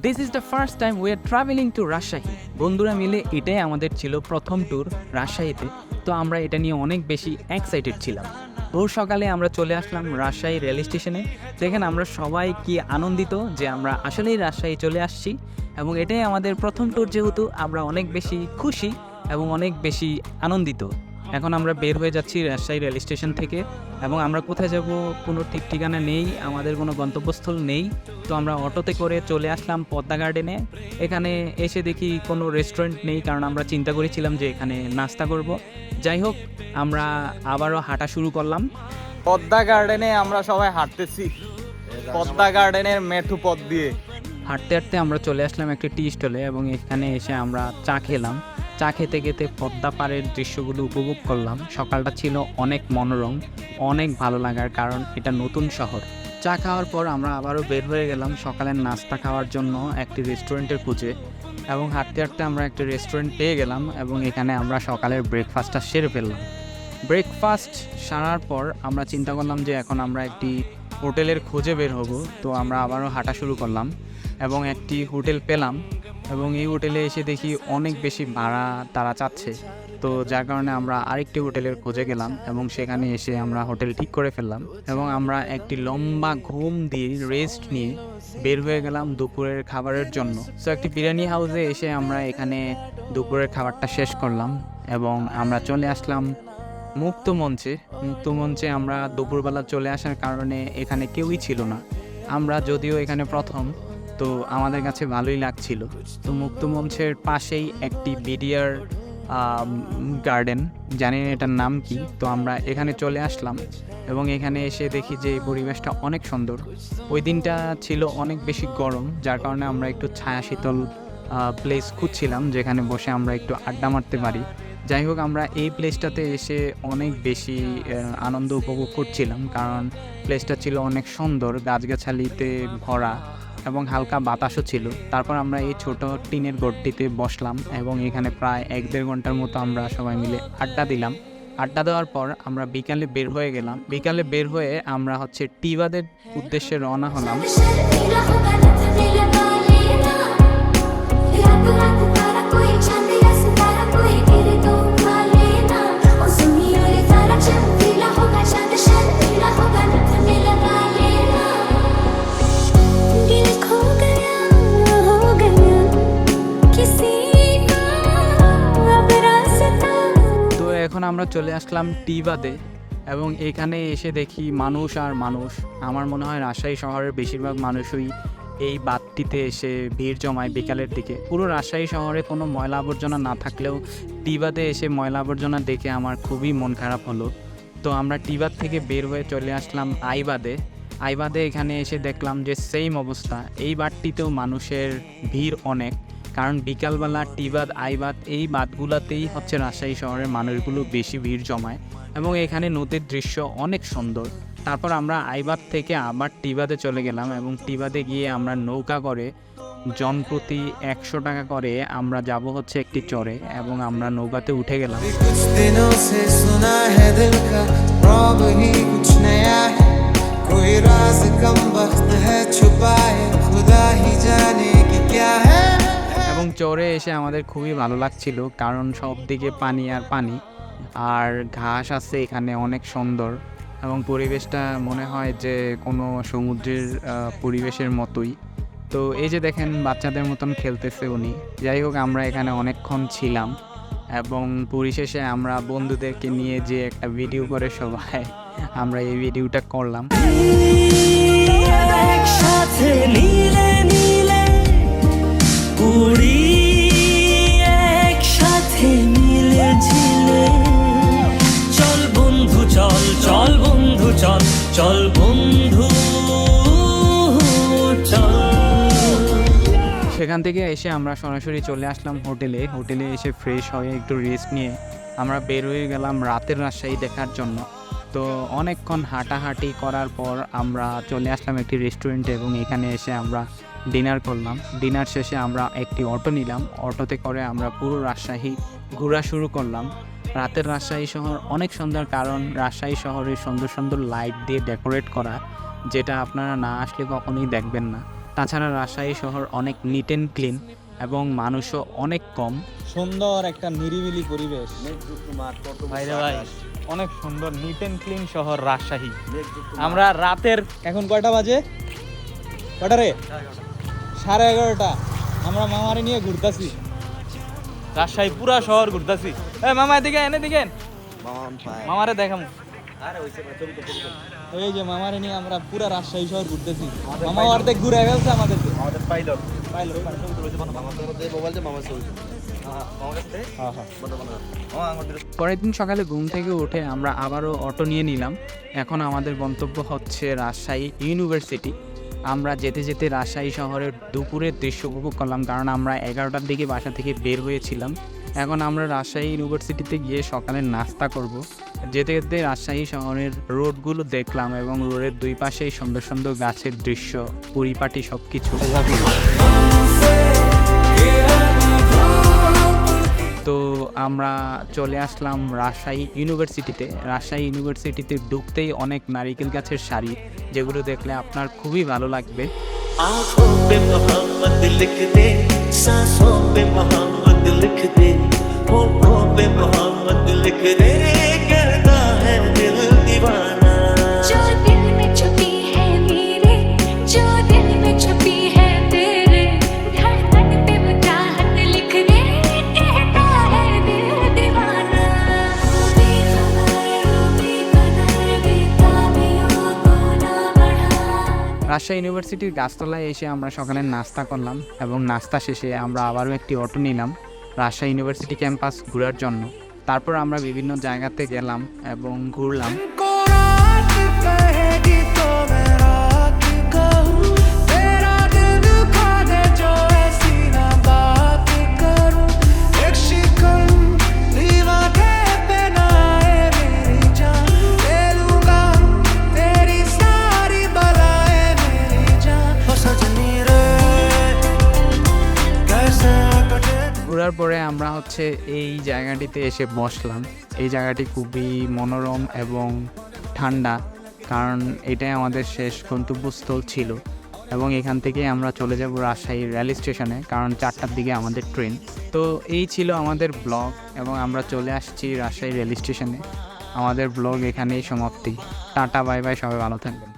This is the first time we are travelling to Rajshahi. বন্ধুরা মিলে এটাই আমাদের ছিল প্রথম ট্যুর রাজশাহীতে। তো আমরা এটা নিয়ে অনেক বেশি এক্সাইটেড ছিলাম। ভোর সকালে আমরা চলে আসলাম রাজশাহী রেল স্টেশনে। দেখেন আমরা সবাই কি আনন্দিত যে আমরা আসলেই রাজশাহী চলে আসছি, এবং এটাই আমাদের প্রথম ট্যুর, যেহেতু আমরা অনেক বেশি খুশি এবং অনেক বেশি আনন্দিত। এখন আমরা বের হয়ে যাচ্ছি রাজশাহী রেল স্টেশন থেকে, এবং আমরা কোথায় যাব কোনো ঠিক ঠিকানা নেই, আমাদের কোনো গন্তব্যস্থল নেই। তো আমরা অটোতে করে চলে আসলাম পদ্মা গার্ডেনে। এখানে এসে দেখি কোনো রেস্টুরেন্ট নেই, কারণ আমরা চিন্তা করেছিলাম যে এখানে নাস্তা করব। যাই হোক, আমরা আবারও হাঁটা শুরু করলাম। পদ্মা গার্ডেনে আমরা সবাই হাঁটতেছি, পদ্মা গার্ডেনের মেঠু পথ দিয়ে। হাঁটতে হাঁটতে আমরা চলে আসলাম একটি টি স্টলে, এবং এখানে এসে আমরা চা খেলাম। চা খেতে খেতে পদ্মা পাড়ের দৃশ্যগুলো উপভোগ করলাম। সকালটা ছিল অনেক মনোরম, অনেক ভালো লাগার কারণ এটা নতুন শহর। চা খাওয়ার পর আমরা আবারও বের হয়ে গেলাম সকালের নাস্তা খাওয়ার জন্য একটি রেস্টুরেন্টের খুঁজে, এবং হাঁটতে হাঁটতে আমরা একটা রেস্টুরেন্ট পেয়ে গেলাম, এবং এখানে আমরা সকালের ব্রেকফাস্টটা সেরে ফেললাম। ব্রেকফাস্ট সারার পর আমরা চিন্তা করলাম যে এখন আমরা একটি হোটেলের খোঁজে বের হব। তো আমরা আবারও হাঁটা শুরু করলাম এবং একটি হোটেল পেলাম, এবং এই হোটেলে এসে দেখি অনেক বেশি ভাড়া তারা চাচ্ছে। তো যার কারণে আমরা আরেকটি হোটেলের খোঁজে গেলাম, এবং সেখানে এসে আমরা হোটেল ঠিক করে ফেললাম, এবং আমরা একটি লম্বা ঘুম দিয়ে রেস্ট নিয়ে বের হয়ে গেলাম দুপুরের খাবারের জন্য। সো একটি বিরিয়ানি হাউসে এসে আমরা এখানে দুপুরের খাবারটা শেষ করলাম, এবং আমরা চলে আসলাম মুক্ত মঞ্চে আমরা দুপুরবেলা চলে আসার কারণে এখানে কেউই ছিল না। আমরা যদিও এখানে প্রথম, তো আমাদের কাছে ভালোই লাগছিল। তো মুক্ত মঞ্চের পাশেই একটি বিডিআর গার্ডেন, জানি না এটার নাম কি। তো আমরা এখানে চলে আসলাম, এবং এখানে এসে দেখি যে এই পরিবেশটা অনেক সুন্দর। ওই দিনটা ছিল অনেক বেশি গরম, যার কারণে আমরা একটু ছায়া শীতল প্লেস খুঁজছিলাম যেখানে বসে আমরা একটু আড্ডা মারতে পারি। যাই হোক, আমরা এই প্লেসটাতে এসে অনেক বেশি আনন্দ উপভোগ করছিলাম, কারণ প্লেসটা ছিল অনেক সুন্দর, গাছগাছালিতে ভরা, এবং হালকা বাতাসও ছিল। তারপর আমরা এই ছোট টিনের ঘরটিতে বসলাম, এবং এখানে প্রায় 1-1.5 ঘন্টার মতো আমরা সবাই মিলে আড্ডা দিলাম। আড্ডা দেওয়ার পর আমরা বিকালে বের হয়ে গেলাম। বিকালে বের হয়ে আমরা টিবাদের উদ্দেশ্যে রওনা হলাম। এখন আমরা চলে আসলাম টিবাদে, এবং এখানে এসে দেখি মানুষ আর মানুষ। আমার মনে হয় রাজশাহী শহরের বেশিরভাগ মানুষই এই বাঁধটিতে এসে ভিড় জমায় বিকালের দিকে। পুরো রাজশাহী শহরে কোনো ময়লা আবর্জনা না থাকলেও টিবাদে এসে ময়লা আবর্জনা দেখে আমার খুবই মন খারাপ হলো। তো আমরা টিবাদ থেকে বের হয়ে চলে আসলাম আইবাদে। এখানে এসে দেখলাম যে সেম অবস্থা, এই বাঁধটিতেও মানুষের ভিড় অনেক, কারণ বিকালবেলা টিবাদ, আইবাদ এই বাঁধগুলোতেই রাজশাহী শহরের মানুষগুলো বেশি ভিড় জমায়, এবং এখানে নদীর দৃশ্য অনেক সুন্দর। তারপর আমরা আইবাদ থেকে আবার টিবাদে চলে গেলাম, এবং টিবাদে গিয়ে আমরা নৌকা করে জনপ্রতি 100 টাকা করে আমরা যাব একটি চরে, এবং আমরা নৌকাতে উঠে গেলাম। এবং চরে এসে আমাদের খুবই ভালো লাগছিল, কারণ সব দিকে পানি আর পানি, আর ঘাস আছে এখানে অনেক সুন্দর, এবং পরিবেশটা মনে হয় যে কোনো সমুদ্রের পরিবেশের মতোই। তো এই যে দেখেন বাচ্চাদের মতন খেলতেছে উনি। যাই হোক, আমরা এখানে অনেকক্ষণ ছিলাম, এবং পরিশেষে আমরা বন্ধুদেরকে নিয়ে যে একটা ভিডিও করে সবাই আমরা এই ভিডিওটা করলাম। একসাথে নীলে নীলে উড়ি, একসাথে মিলে ঝিলে, চল বন্ধু চল, চল বন্ধু চল, চল বন্ধু চল। সেখান থেকে এসে আমরা সরাসরি চলে আসলাম হোটেলে এসে ফ্রেশ হয়ে একটু রেস্ট নিয়ে আমরা বের হয়ে গেলাম রাতের রাজশাহী দেখার জন্য। তো অনেকক্ষণ হাঁটাহাঁটি করার পর আমরা চলে আসলাম একটি রেস্টুরেন্টে, এবং এখানে এসে আমরা ডিনার করলাম। ডিনার শেষে আমরা একটি অটো নিলাম, অটোতে করে আমরা পুরো রাজশাহী ঘোরা শুরু করলাম। রাতের রাজশাহী শহর অনেক সুন্দর, কারণ রাজশাহী শহরে সুন্দর সুন্দর লাইট দিয়ে ডেকোরেট করা, যেটা আপনারা না আসলে কখনোই দেখবেন না। তাছাড়া রাজশাহী শহর অনেক নিট অ্যান্ড ক্লিন এবং মানুষও অনেক কম। সুন্দর একটা নিরিবিলি পরিবেশ ভাইরে ভাই, অনেক সুন্দর নিট অ্যান্ড ক্লিন শহর রাজশাহী। আমরা রাতের এখন কয়টা বাজে, কয়টা রে, 11:30। আমরা মামারে নিয়ে ঘুরতাছি রাজশাহী পুরা শহর ঘুরতাছি। এ মামা এদিকে এনে দিকেন, মামারে দেখাম। এই যে মামারে নিয়ে আমরা পুরা রাজশাহী শহর ঘুরতেছি। মামা অর্ধেক ঘুরে ফেলছে আমাদেরকে। পাইলট পরের দিন সকালে ঘুম থেকে উঠে আমরা আবারও অটো নিয়ে নিলাম। এখন আমাদের গন্তব্য হচ্ছে রাজশাহী ইউনিভার্সিটি। আমরা যেতে যেতে রাজশাহী শহরের দুপুরের দৃশ্য উপভোগ করলাম, কারণ আমরা 11টার দিকে বাসা থেকে বের হয়েছিলাম। এখন আমরা রাজশাহী ইউনিভার্সিটিতে গিয়ে সকালে নাস্তা করব। যেতে যেতে রাজশাহী শহরের রোডগুলো দেখলাম এবং রোডের দুই পাশেই সুন্দর সুন্দর গাছের দৃশ্য, পরিপাটি সব কিছু। তো আমরা চলে আসলাম রাজশাহী ইউনিভার্সিটিতে। রাজশাহী ইউনিভার্সিটিতে ঢুকতেই অনেক নারিকেল গাছের সারি, যেগুলো দেখলে আপনার খুবই ভালো লাগবে। आँखों पे मोहब्बत लिख दे, सांसों पे मोहब्बत लिख दे, होठों पे मोहब्बत लिख दे, कहता है दिल दीवाना। जो दिल में छुपी है मेरे, जो दिल में छुपी है तेरे, धड़कन पे चाहत लिख दे, कहता है दिल दीवाना। রাজশাহী ইউনিভার্সিটির গাছতলায় এসে আমরা সকালে নাস্তা করলাম এবং নাস্তা শেষে আমরা আবারও একটি অটো নিলাম রাজশাহী ইউনিভার্সিটি ক্যাম্পাস ঘোরার জন্য। তারপর আমরা বিভিন্ন জায়গাতে গেলাম এবং ঘুরলাম। ঘোরার পরে আমরা হচ্ছে এই জায়গাটিতে এসে বসলাম। এই জায়গাটি খুবই মনোরম এবং ঠান্ডা, কারণ এটাই আমাদের শেষ গন্তব্যস্থল ছিল এবং এখান থেকে আমরা চলে যাব রাজশাহী রেল স্টেশনে, কারণ 4টার দিকে আমাদের ট্রেন। তো এই ছিল আমাদের ব্লগ এবং আমরা চলে আসছি রাজশাহী রেল স্টেশনে। আমাদের ব্লগ এখানেই সমাপ্তি। টাটা, বাই বাই, সবাই ভালো থাকবেন।